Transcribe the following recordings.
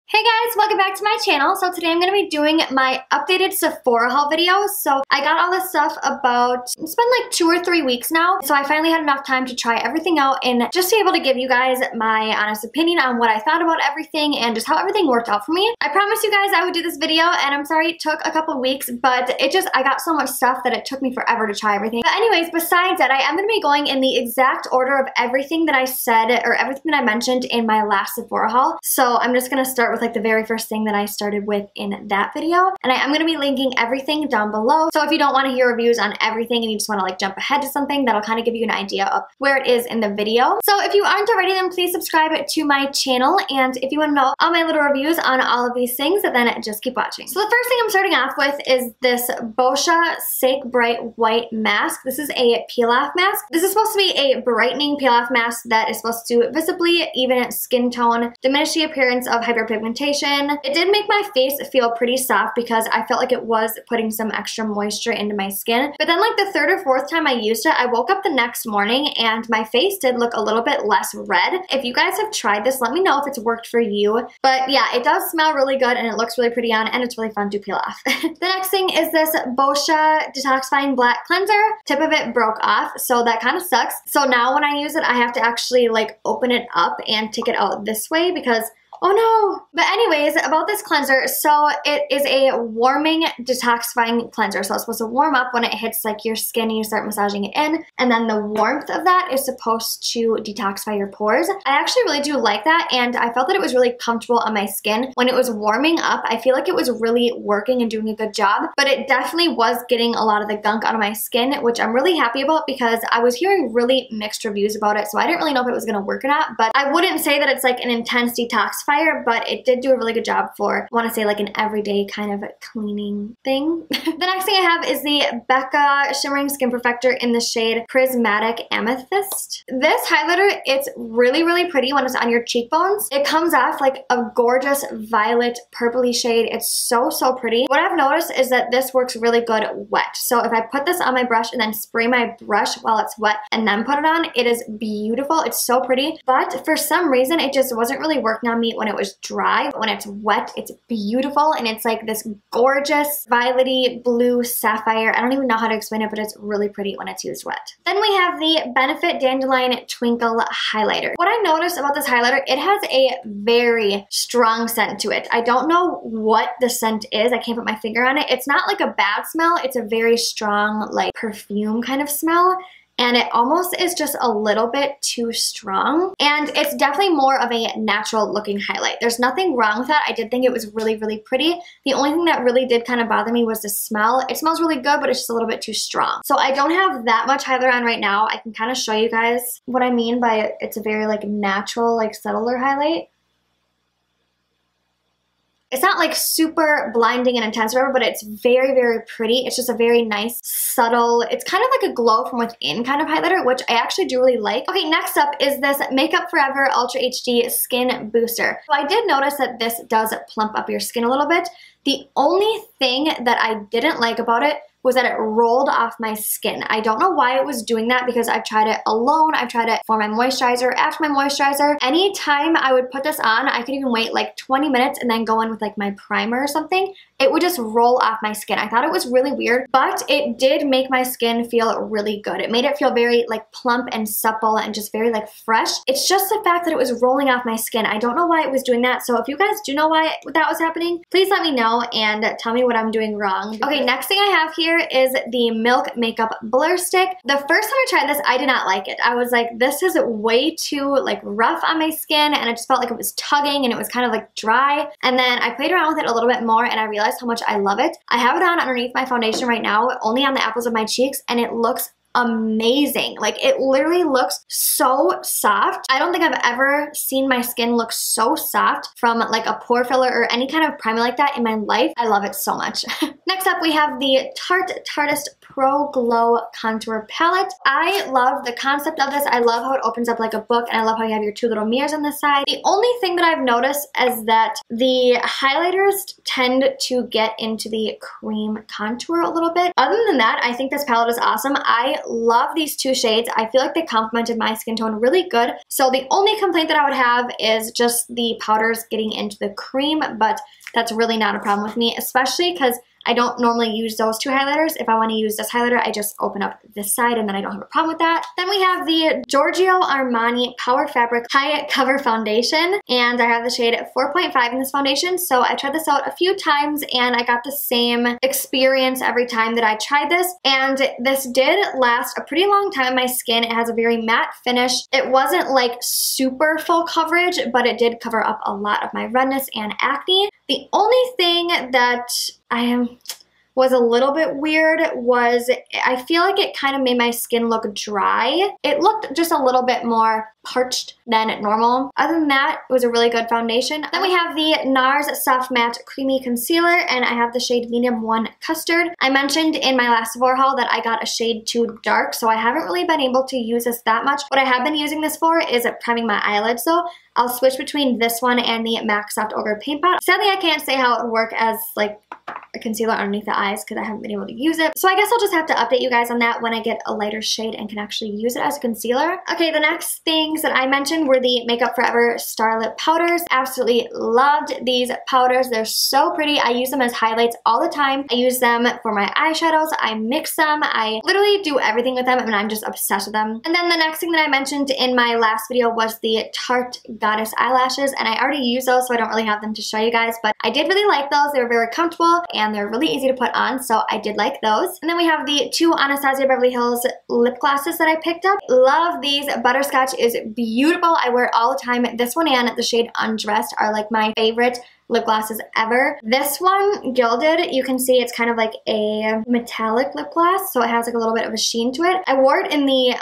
Hey guys, welcome back to my channel. So today I'm going to be doing my updated Sephora haul video. So I got all this stuff about, it's been like 2 or 3 weeks now. So I finally had enough time to try everything out and just be able to give you guys my honest opinion on what I thought about everything and just how everything worked out for me. I promised you guys I would do this video and I'm sorry it took a couple weeks, but I got so much stuff that it took me forever to try everything. But anyways, besides that, I am going to be going in the exact order of everything that I said or everything that I mentioned in my last Sephora haul. So I'm just going to start with like the very first thing that I started with in that video, and I am going to be linking everything down below. So if you don't want to hear reviews on everything and you just want to like jump ahead to something, that'll kind of give you an idea of where it is in the video. So if you aren't already, then please subscribe to my channel, and if you want to know all my little reviews on all of these things, then just keep watching. So the first thing I'm starting off with is this Boscia Sake Bright White Mask. This is a peel-off mask. This is supposed to be a brightening peel-off mask that is supposed to visibly even skin tone, diminish the appearance of hyperpigmentation. It did make my face feel pretty soft because I felt like it was putting some extra moisture into my skin. But then like the third or fourth time I used it, I woke up the next morning and my face did look a little bit less red. If you guys have tried this, let me know if it's worked for you. But yeah, it does smell really good and it looks really pretty on and it's really fun to peel off. The next thing is this Boscia Detoxifying Black Cleanser. Tip of it broke off, so that kind of sucks. So now when I use it, I have to actually like open it up and take it out this way because oh no! But anyways, about this cleanser, so it is a warming detoxifying cleanser. So it's supposed to warm up when it hits like your skin and you start massaging it in. And then the warmth of that is supposed to detoxify your pores. I actually really do like that, and I felt that it was really comfortable on my skin. When it was warming up, I feel like it was really working and doing a good job. But it definitely was getting a lot of the gunk out of my skin, which I'm really happy about because I was hearing really mixed reviews about it. So I didn't really know if it was going to work or not. But I wouldn't say that it's like an intense detoxifying, but it did do a really good job for, I want to say, like an everyday kind of cleaning thing. The next thing I have is the Becca Shimmering Skin Perfector in the shade Prismatic Amethyst. This highlighter, it's really, really pretty when it's on your cheekbones. It comes off like a gorgeous violet purpley shade. It's so, so pretty. What I've noticed is that this works really good wet. So if I put this on my brush and then spray my brush while it's wet and then put it on, it is beautiful. It's so pretty. But for some reason, it just wasn't really working on me when it was dry. But when it's wet, it's beautiful, and it's like this gorgeous violety blue sapphire. I don't even know how to explain it, but it's really pretty when it's used wet. Then we have the Benefit Dandelion Twinkle highlighter. What I noticed about this highlighter, it has a very strong scent to it. I don't know what the scent is. I can't put my finger on it. It's not like a bad smell. It's a very strong like perfume kind of smell. And it almost is just a little bit too strong. And it's definitely more of a natural looking highlight. There's nothing wrong with that. I did think it was really, really pretty. The only thing that really did kind of bother me was the smell. It smells really good, but it's just a little bit too strong. So I don't have that much highlighter on right now. I can kind of show you guys what I mean by it's a very like natural, like subtler highlight. It's not like super blinding and intense or whatever, but it's very, very pretty. It's just a very nice, subtle, it's kind of like a glow from within kind of highlighter, which I actually do really like. Okay, next up is this Makeup Forever Ultra HD Skin Booster. So I did notice that this does plump up your skin a little bit. The only thing that I didn't like about it was that it rolled off my skin. I don't know why it was doing that because I've tried it alone. I've tried it for my moisturizer, after my moisturizer. Anytime I would put this on, I could even wait like 20 minutes and then go in with like my primer or something. It would just roll off my skin. I thought it was really weird, but it did make my skin feel really good. It made it feel very like plump and supple and just very like fresh. It's just the fact that it was rolling off my skin. I don't know why it was doing that. So if you guys do know why that was happening, please let me know and tell me what I'm doing wrong. Okay, next thing I have here is the Milk Makeup Blur Stick. The first time I tried this, I did not like it. I was like, this is way too like rough on my skin, and it just felt like it was tugging and it was kind of like dry. And then I played around with it a little bit more and I realized how much I love it. I have it on underneath my foundation right now, only on the apples of my cheeks, and it looks amazing. Like it literally looks so soft. I don't think I've ever seen my skin look so soft from like a pore filler or any kind of primer like that in my life. I love it so much. Next up, we have the Tarte Pro Glow Contour Palette. I love the concept of this. I love how it opens up like a book, and I love how you have your two little mirrors on the side. The only thing that I've noticed is that the highlighters tend to get into the cream contour a little bit. Other than that, I think this palette is awesome. I love these two shades. I feel like they complemented my skin tone really good. So the only complaint that I would have is just the powders getting into the cream, but that's really not a problem with me, especially because I don't normally use those two highlighters. If I want to use this highlighter, I just open up this side and then I don't have a problem with that. Then we have the Giorgio Armani Power Fabric High Cover Foundation, and I have the shade 4.5 in this foundation. So I tried this out a few times and I got the same experience every time that I tried this, and this did last a pretty long time on my skin. It has a very matte finish. It wasn't like super full coverage, but it did cover up a lot of my redness and acne. The only thing that was a little bit weird was I feel like it kind of made my skin look dry. It looked just a little bit more parched than normal. Other than that, it was a really good foundation. Then we have the Nars Soft Matte Creamy Concealer, and I have the shade Medium 1 Custard. I mentioned in my last Sephora haul that I got a shade too dark, so I haven't really been able to use this that much. What I have been using this for is priming my eyelids though. I'll switch between this one and the MAC Soft Ochre Paint Pot. Sadly, I can't say how it would work as like a concealer underneath the eyes because I haven't been able to use it. So I guess I'll just have to update you guys on that when I get a lighter shade and can actually use it as a concealer. Okay, the next things that I mentioned were the Makeup Forever Starlit powders. Absolutely loved these powders. They're so pretty. I use them as highlights all the time. I use them for my eyeshadows. I mix them. I literally do everything with them, and I'm just obsessed with them. And then the next thing that I mentioned in my last video was the Tarte Goddess eyelashes, and I already use those, so I don't really have them to show you guys, but I did really like those. They were very comfortable and they're really easy to put on, so I did like those. And then we have the two Anastasia Beverly Hills lip glosses that I picked up. Love these. Butterscotch is beautiful. I wear it all the time. This one and the shade Undressed are like my favorite lip glosses ever. This one, Gilded, you can see it's kind of like a metallic lip gloss, so it has like a little bit of a sheen to it. I wore it in the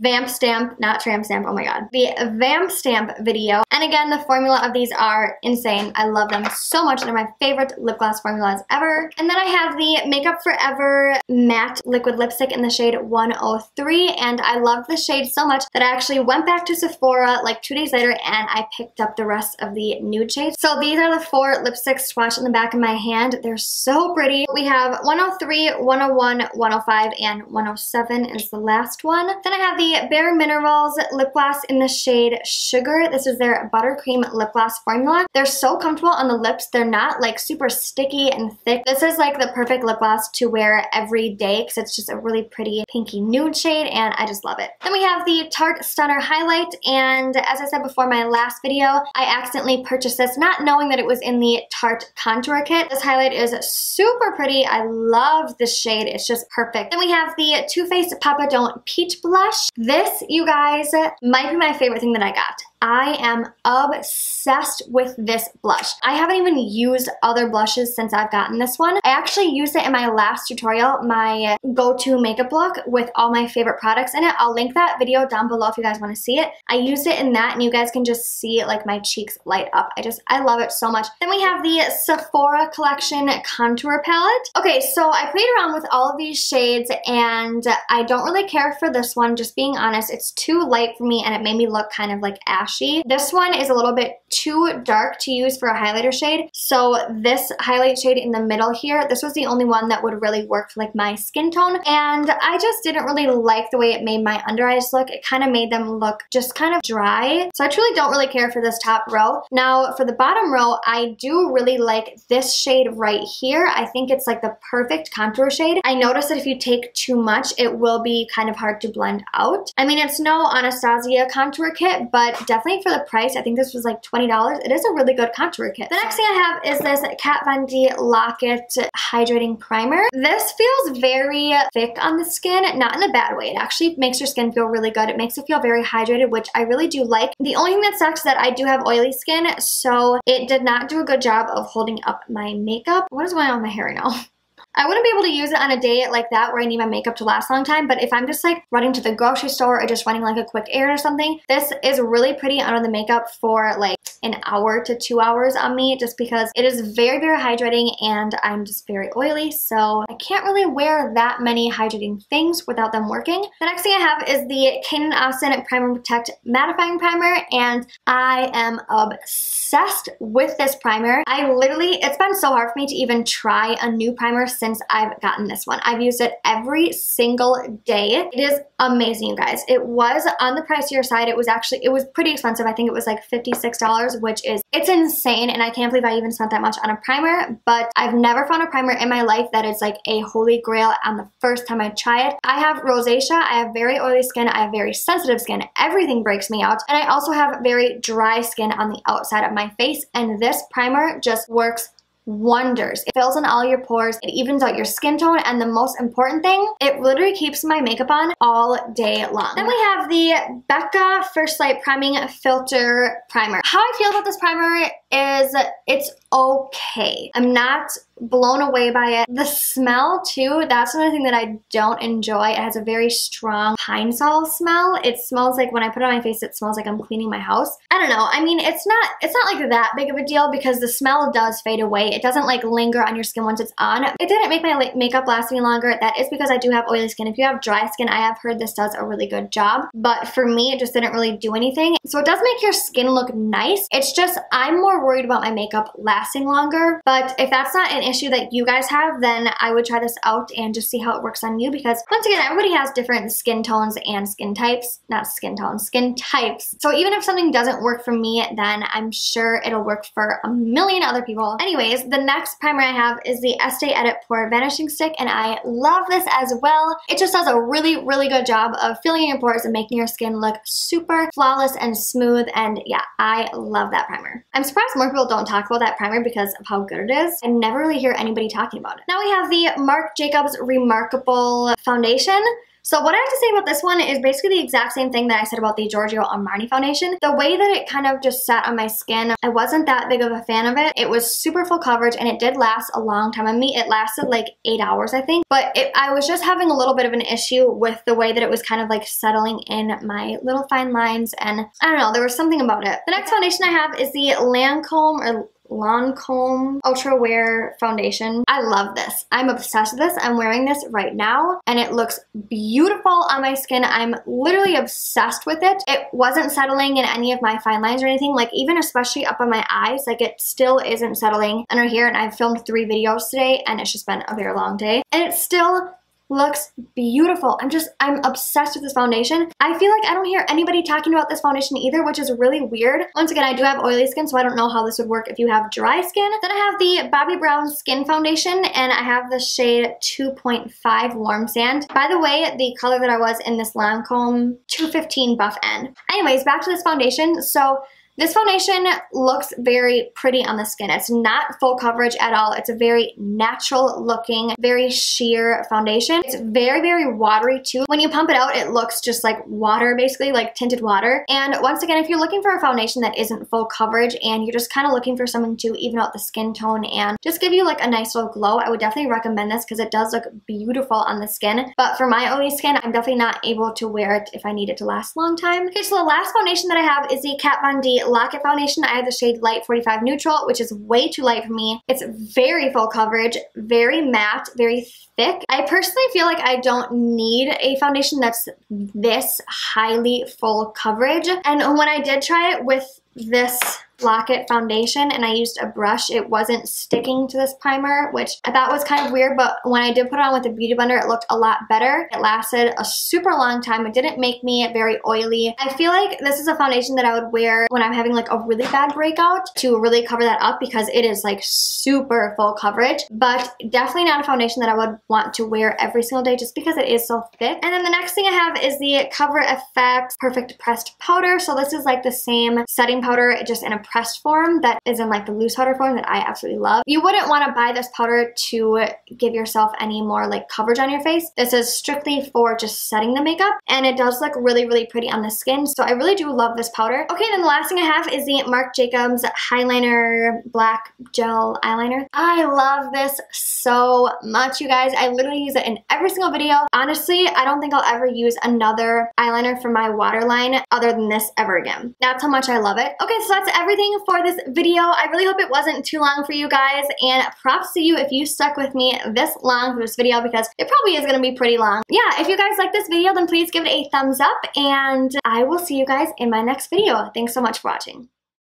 Vamp Stamp, not Tramp Stamp, oh my god. The Vamp Stamp video. And again, the formula of these are insane. I love them so much. They're my favorite lip gloss formulas ever. And then I have the Makeup Forever Matte Liquid Lipstick in the shade 103. And I loved the shade so much that I actually went back to Sephora like 2 days later and I picked up the rest of the nude shades. So these are the 4 lipsticks swatched on the back of my hand. They're so pretty. We have 103, 101, 105, and 107 is the last one. Then I have the Bareminerals lip gloss in the shade Sugar. This is their buttercream lip gloss formula. They're so comfortable on the lips. They're not like super sticky and thick. This is like the perfect lip gloss to wear every day because it's just a really pretty pinky nude shade and I just love it. Then we have the Tarte Stunner Highlight, and as I said before in my last video, I accidentally purchased this not knowing that it was in the Tarte Contour Kit. This highlight is super pretty. I love this shade. It's just perfect. Then we have the Too Faced Papa Don't Peach Blush. This, you guys, might be my favorite thing that I got. I am obsessed with this blush. I haven't even used other blushes since I've gotten this one. I actually used it in my last tutorial, my go-to makeup look with all my favorite products in it. I'll link that video down below if you guys want to see it. I used it in that and you guys can just see like my cheeks light up. I love it so much. Then we have the Sephora Collection Contour Palette. Okay, so I played around with all of these shades and I don't really care for this one, just being honest. It's too light for me and it made me look kind of like ashy. This one is a little bit too dark to use for a highlighter shade. So this highlight shade in the middle here, this was the only one that would really work for like my skin tone. And I just didn't really like the way it made my under eyes look. It kind of made them look just kind of dry. So I truly don't really care for this top row. Now for the bottom row, I do really like this shade right here. I think it's like the perfect contour shade. I noticed that if you take too much, it will be kind of hard to blend out. I mean, it's no Anastasia contour kit, but definitely for the price, I think this was like $20. It is a really good contour kit. The next thing I have is this Kat Von D Lock-It Hydrating Primer. This feels very thick on the skin, not in a bad way. It actually makes your skin feel really good. It makes it feel very hydrated, which I really do like. The only thing that sucks is that I do have oily skin, so it did not do a good job of holding up my makeup. What is going on with my hair right now? I wouldn't be able to use it on a day like that where I need my makeup to last a long time, but if I'm just like running to the grocery store or just running like a quick errand or something, this is really pretty under the makeup for like an hour to 2 hours on me, just because it is very, very hydrating and I'm just very oily, so I can't really wear that many hydrating things without them working. The next thing I have is the Kane & Austin Primer Protect Mattifying Primer, and I am obsessed with this primer. It's been so hard for me to even try a new primer since I've gotten this one. I've used it every single day. It is amazing, you guys. It was on the pricier side. It was pretty expensive. I think it was like $56, which is, it's insane, and I can't believe I even spent that much on a primer, but I've never found a primer in my life that is like a holy grail on the first time I try it. I have rosacea, I have very oily skin, I have very sensitive skin, everything breaks me out, and I also have very dry skin on the outside of my face, and this primer just works wonders. It fills in all your pores, it evens out your skin tone, and the most important thing, it literally keeps my makeup on all day long. Then we have the Becca First Light Priming Filter Primer. How I feel about this primer is it's okay. I'm not blown away by it. The smell too, that's another thing that I don't enjoy. It has a very strong pine sol smell. It smells like, when I put it on my face, it smells like I'm cleaning my house. I don't know. I mean, it's not like that big of a deal because the smell does fade away. It doesn't like linger on your skin once it's on. It didn't make my makeup last any longer. That is because I do have oily skin. If you have dry skin, I have heard this does a really good job, but for me, it just didn't really do anything. So it does make your skin look nice. It's just, I'm more worried about my makeup lasting longer, but if that's not an issue that you guys have, then I would try this out and just see how it works on you, because once again, everybody has different skin tones and skin types. Not skin tones, skin types. So even if something doesn't work for me, then I'm sure it'll work for a million other people. Anyways, the next primer I have is the Estee Edit Pore Vanishing Stick, and I love this as well. It just does a really, really good job of filling in your pores and making your skin look super flawless and smooth, and yeah, I love that primer. I'm surprised more people don't talk about that primer because of how good it is. I never really hear anybody talking about it. Now we have the Marc Jacobs Remarkable Foundation. So what I have to say about this one is basically the exact same thing that I said about the Giorgio Armani foundation. The way that it kind of just sat on my skin, I wasn't that big of a fan of it. It was super full coverage and it did last a long time on me. It lasted like 8 hours, I think. But I was just having a little bit of an issue with the way that it was kind of like settling in my little fine lines, and I don't know, there was something about it. The next foundation I have is the Lancome Ultra Wear Foundation. I love this. I'm obsessed with this. I'm wearing this right now and it looks beautiful on my skin. I'm literally obsessed with it. It wasn't settling in any of my fine lines or anything, like even especially up on my eyes, like it still isn't settling under here, and I've filmed 3 videos today and it's just been a very long day and it still looks beautiful. I'm obsessed with this foundation. I feel like I don't hear anybody talking about this foundation either, which is really weird. Once again, I do have oily skin, so I don't know how this would work if you have dry skin. Then I have the Bobbi Brown Skin Foundation, and I have the shade 2.5 Warm Sand. By the way, the color that I was in this Lancome 215 Buff N. Anyways, back to this foundation. So this foundation looks very pretty on the skin. It's not full coverage at all. It's a very natural looking, very sheer foundation. It's very, very watery too. When you pump it out, it looks just like water, basically like tinted water. And once again, if you're looking for a foundation that isn't full coverage and you're just kind of looking for something to even out the skin tone and just give you like a nice little glow, I would definitely recommend this because it does look beautiful on the skin. But for my oily skin, I'm definitely not able to wear it if I need it to last a long time. Okay, so the last foundation that I have is the Kat Von D Lock-It Foundation. I have the shade Light 45 Neutral, which is way too light for me. It's very full coverage, very matte, very thick. I personally feel like I don't need a foundation that's this highly full coverage. And when I did try it with this Lock-It foundation and I used a brush, it wasn't sticking to this primer, which I thought was kind of weird, but when I did put it on with the Beauty Blender, it looked a lot better. It lasted a super long time. It didn't make me very oily. I feel like this is a foundation that I would wear when I'm having like a really bad breakout to really cover that up because it is like super full coverage, but definitely not a foundation that I would want to wear every single day just because it is so thick. And then the next thing I have is the Cover FX Perfect Pressed Powder. So this is like the same setting powder, just in a pressed form that is in like the loose powder form that I absolutely love. You wouldn't want to buy this powder to give yourself any more like coverage on your face. This is strictly for just setting the makeup, and it does look really, really pretty on the skin. So I really do love this powder. Okay, then the last thing I have is the Marc Jacobs Highliner Black Gel Eyeliner. I love this so much, you guys. I literally use it in every single video. Honestly, I don't think I'll ever use another eyeliner for my waterline other than this ever again. That's how much I love it. Okay, so that's everything for this video. I really hope it wasn't too long for you guys, and props to you if you stuck with me this long for this video, because it probably is gonna be pretty long. Yeah, if you guys like this video, then please give it a thumbs up, and I will see you guys in my next video. Thanks so much for watching.